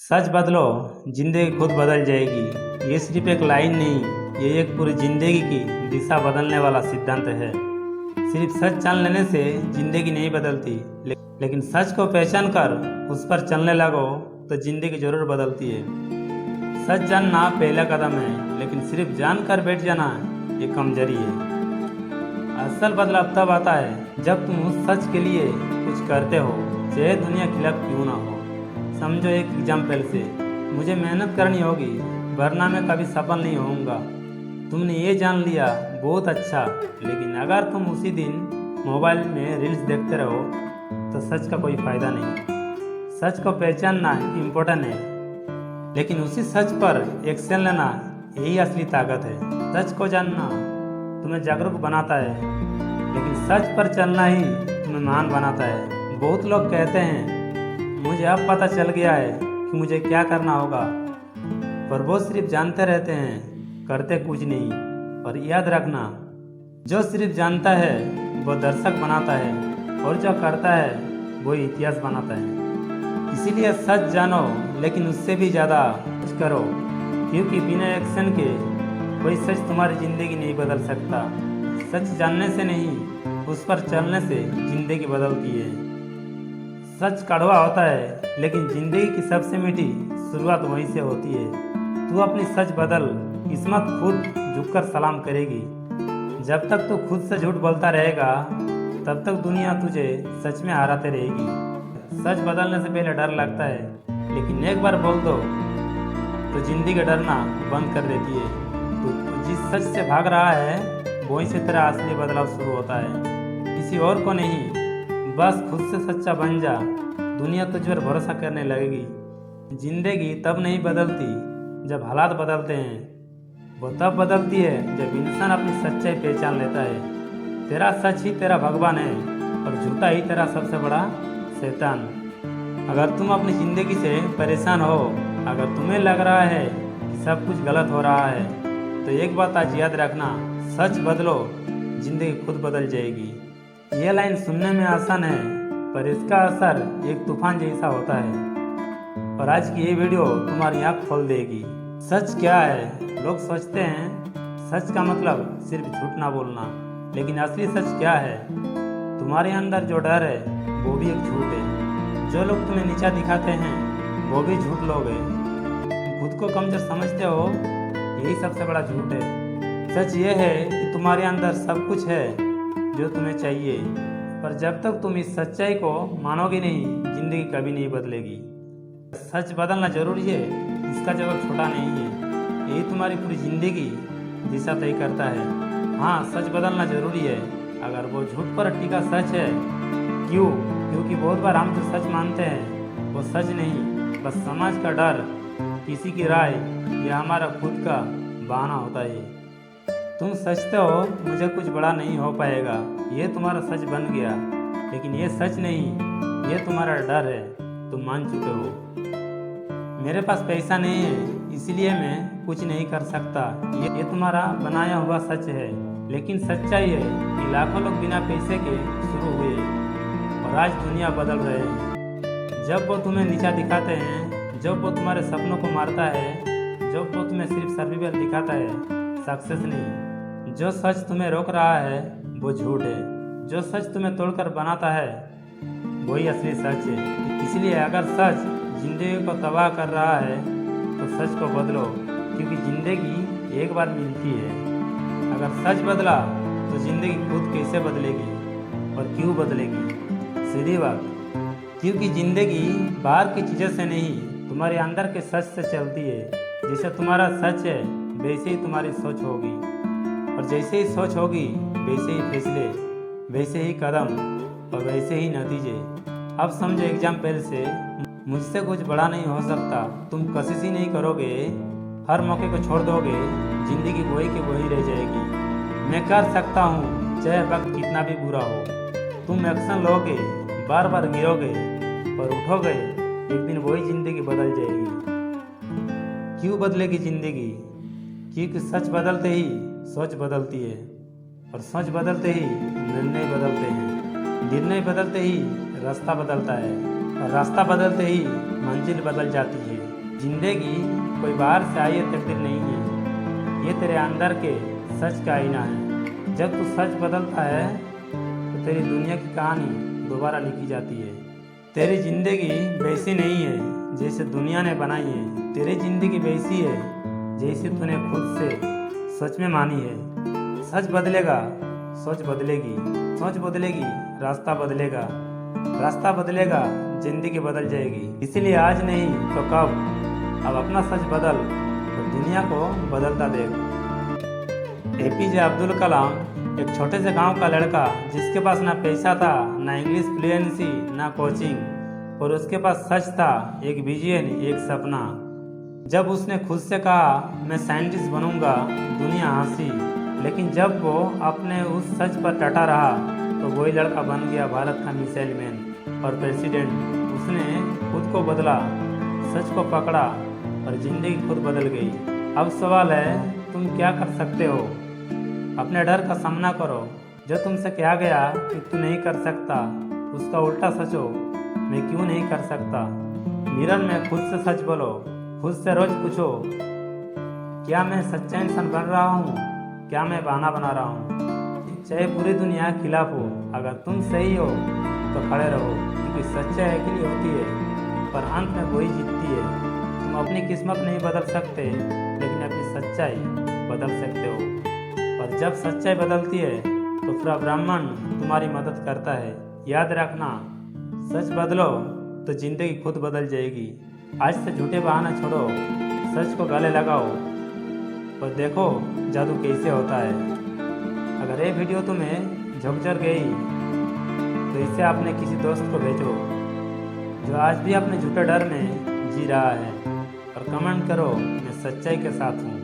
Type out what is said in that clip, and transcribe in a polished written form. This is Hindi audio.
सच बदलो, जिंदगी खुद बदल जाएगी। ये सिर्फ एक लाइन नहीं, ये एक पूरी जिंदगी की दिशा बदलने वाला सिद्धांत है। सिर्फ सच जान लेने से जिंदगी नहीं बदलती, लेकिन सच को पहचान कर उस पर चलने लगो तो जिंदगी जरूर बदलती है। सच जानना पहला कदम है, लेकिन सिर्फ जानकर बैठ जाना ये कमजोरी है। असल बदलाव तब आता है जब तुम उस सच के लिए कुछ करते हो, चाहे दुनिया खिलाफ क्यों ना हो। समझो एक एग्जाम्पल से, मुझे मेहनत करनी होगी वरना मैं कभी सफल नहीं होऊंगा। तुमने ये जान लिया, बहुत अच्छा, लेकिन अगर तुम उसी दिन मोबाइल में रील्स देखते रहो तो सच का कोई फायदा नहीं। सच को पहचानना इम्पोर्टेंट है, लेकिन उसी सच पर एक्शन लेना यही असली ताकत है। सच को जानना तुम्हें जागरूक बनाता है, लेकिन सच पर चलना ही तुम्हें महान बनाता है। बहुत लोग कहते हैं मुझे अब पता चल गया है कि मुझे क्या करना होगा, पर वो सिर्फ जानते रहते हैं, करते कुछ नहीं। और याद रखना, जो सिर्फ जानता है वो दर्शक बनाता है, और जो करता है वो इतिहास बनाता है। इसीलिए सच जानो, लेकिन उससे भी ज़्यादा कुछ करो, क्योंकि बिना एक्शन के कोई सच तुम्हारी ज़िंदगी नहीं बदल सकता। सच जानने से नहीं, उस पर चलने से ज़िंदगी बदलती है। सच कड़वा होता है, लेकिन ज़िंदगी की सबसे मीठी शुरुआत वहीं से होती है। तू अपनी सच बदल, किस्मत खुद झुककर सलाम करेगी। जब तक तू खुद से झूठ बोलता रहेगा, तब तक दुनिया तुझे सच में हराते रहेगी। सच बदलने से पहले डर लगता है, लेकिन एक बार बोल दो तो जिंदगी डरना बंद कर देती है। तो जिस सच से भाग रहा है, वहीं से तेरा असली बदलाव शुरू होता है, किसी और को नहीं। बस खुद से सच्चा बन जा, दुनिया तुझ पर भरोसा करने लगेगी। जिंदगी तब नहीं बदलती जब हालात बदलते हैं, वो तब बदलती है जब इंसान अपनी सच्चाई पहचान लेता है। तेरा सच ही तेरा भगवान है, और झूठा ही तेरा सबसे बड़ा शैतान। अगर तुम अपनी ज़िंदगी से परेशान हो, अगर तुम्हें लग रहा है कि सब कुछ गलत हो रहा है, तो एक बात आज याद रखना, सच बदलो, जिंदगी खुद बदल जाएगी। यह लाइन सुनने में आसान है, पर इसका असर एक तूफान जैसा होता है। और आज की ये वीडियो तुम्हारी आँख खोल देगी। सच क्या है? लोग सोचते हैं सच का मतलब सिर्फ झूठ ना बोलना, लेकिन असली सच क्या है? तुम्हारे अंदर जो डर है वो भी एक झूठ है। जो लोग तुम्हें नीचा दिखाते हैं वो भी झूठ लोग हैं। खुद को कमजोर समझते हो, यही सबसे बड़ा झूठ है। सच ये है कि तुम्हारे अंदर सब कुछ है जो तुम्हें चाहिए, पर जब तक तुम इस सच्चाई को मानोगे नहीं, जिंदगी कभी नहीं बदलेगी। सच बदलना जरूरी है, इसका जवाब छोटा नहीं है। यही तुम्हारी पूरी जिंदगी दिशा तय करता है। हाँ, सच बदलना जरूरी है, अगर वो झूठ पर टिका सच है। क्यों? क्योंकि बहुत बार हम जो सच मानते हैं वो सच नहीं, बस समाज का डर, किसी की राय या हमारा खुद का बहाना होता है। तुम सोचते हो मुझे कुछ बड़ा नहीं हो पाएगा, ये तुम्हारा सच बन गया, लेकिन ये सच नहीं, ये तुम्हारा डर है। तुम मान चुके हो मेरे पास पैसा नहीं है इसलिए मैं कुछ नहीं कर सकता, ये तुम्हारा बनाया हुआ सच है। लेकिन सच्चाई है कि लाखों लोग बिना पैसे के शुरू हुए और आज दुनिया बदल रहे हैं। जब वो तुम्हें नीचा दिखाते हैं, जब वो तुम्हारे सपनों को मारता है, जब वो तुम्हें सिर्फ सर्वाइवल दिखाता है, सक्सेस नहीं। जो सच तुम्हें रोक रहा है वो झूठ है, जो सच तुम्हें तोड़कर बनाता है वही असली सच है। इसलिए अगर सच जिंदगी को तबाह कर रहा है तो सच को बदलो, क्योंकि जिंदगी एक बार मिलती है। अगर सच बदला तो जिंदगी खुद कैसे बदलेगी और क्यों बदलेगी? सीधी बात, क्योंकि जिंदगी बाहर की चीज़ों से नहीं, तुम्हारे अंदर के सच से चलती है। जैसे तुम्हारा सच है वैसे ही तुम्हारी सोच होगी, और जैसे ही सोच होगी वैसे ही फैसले, वैसे ही कदम और वैसे ही नतीजे। अब समझो एग्जाम्पल से, मुझसे कुछ बड़ा नहीं हो सकता, तुम कोशिश ही नहीं करोगे, हर मौके को छोड़ दोगे, जिंदगी वही की वही रह जाएगी। मैं कर सकता हूँ चाहे वक्त कितना भी बुरा हो। तुम एक्शन लोगे, बार बार गिरोगे, पर उठोगे, एक दिन वही जिंदगी बदल जाएगी। क्यों बदलेगी जिंदगी? क्योंकि सच बदलते ही सोच बदलती है, और सोच बदलते ही निर्णय बदलते हैं, निर्णय बदलते ही रास्ता बदलता है, और रास्ता बदलते ही मंजिल बदल जाती है। जिंदगी कोई बाहर से आई तकदीर नहीं है, ये तेरे अंदर के सच का आईना है। जब तू सच बदलता है तो तेरी दुनिया की कहानी दोबारा लिखी जाती है। तेरी जिंदगी वैसी नहीं है जैसे दुनिया ने बनाई है, तेरी जिंदगी वैसी है जैसी तूने खुद से सच में मानी है। सच बदलेगा, सोच बदलेगी, सोच बदलेगी, रास्ता बदलेगा, रास्ता बदलेगा, जिंदगी बदल जाएगी। इसीलिए आज नहीं तो कब, अब अपना सच बदल तो दुनिया को बदलता देख। एपीजे अब्दुल कलाम एक छोटे से गांव का लड़का जिसके पास ना पैसा था, ना इंग्लिश फ्लुएंसी, ना कोचिंग, और उसके पास सच था, एक विजन, एक सपना। जब उसने खुद से कहा मैं साइंटिस्ट बनूंगा, दुनिया हंसी, लेकिन जब वो अपने उस सच पर डटा रहा तो वही लड़का बन गया भारत का मिसाइल मैन और प्रेसिडेंट। उसने खुद को बदला, सच को पकड़ा और जिंदगी खुद बदल गई। अब सवाल है तुम क्या कर सकते हो? अपने डर का सामना करो। जो तुमसे कहा गया कि तू नहीं कर सकता, उसका उल्टा सचो, मैं क्यों नहीं कर सकता। मिरर में खुद से सच बोलो, खुद से रोज पूछो क्या मैं सच्चा इंसान बन रहा हूँ, क्या मैं बहाना बना रहा हूँ। चाहे पूरी दुनिया खिलाफ हो, अगर तुम सही हो तो खड़े रहो, क्योंकि सच्चाई अकेली होती है पर अंत में वही जीतती है। तुम अपनी किस्मत नहीं बदल सकते लेकिन अपनी सच्चाई बदल सकते हो, और जब सच्चाई बदलती है तो पूरा ब्रह्मांड तुम्हारी मदद करता है। याद रखना, सच बदलो तो जिंदगी खुद बदल जाएगी। आज से झूठे बहाना छोड़ो, सच को गले लगाओ और देखो जादू कैसे होता है। अगर ये वीडियो तुम्हें झकझोर गई तो इसे अपने किसी दोस्त को भेजो जो आज भी अपने झूठे डर में जी रहा है, और कमेंट करो मैं सच्चाई के साथ हूँ।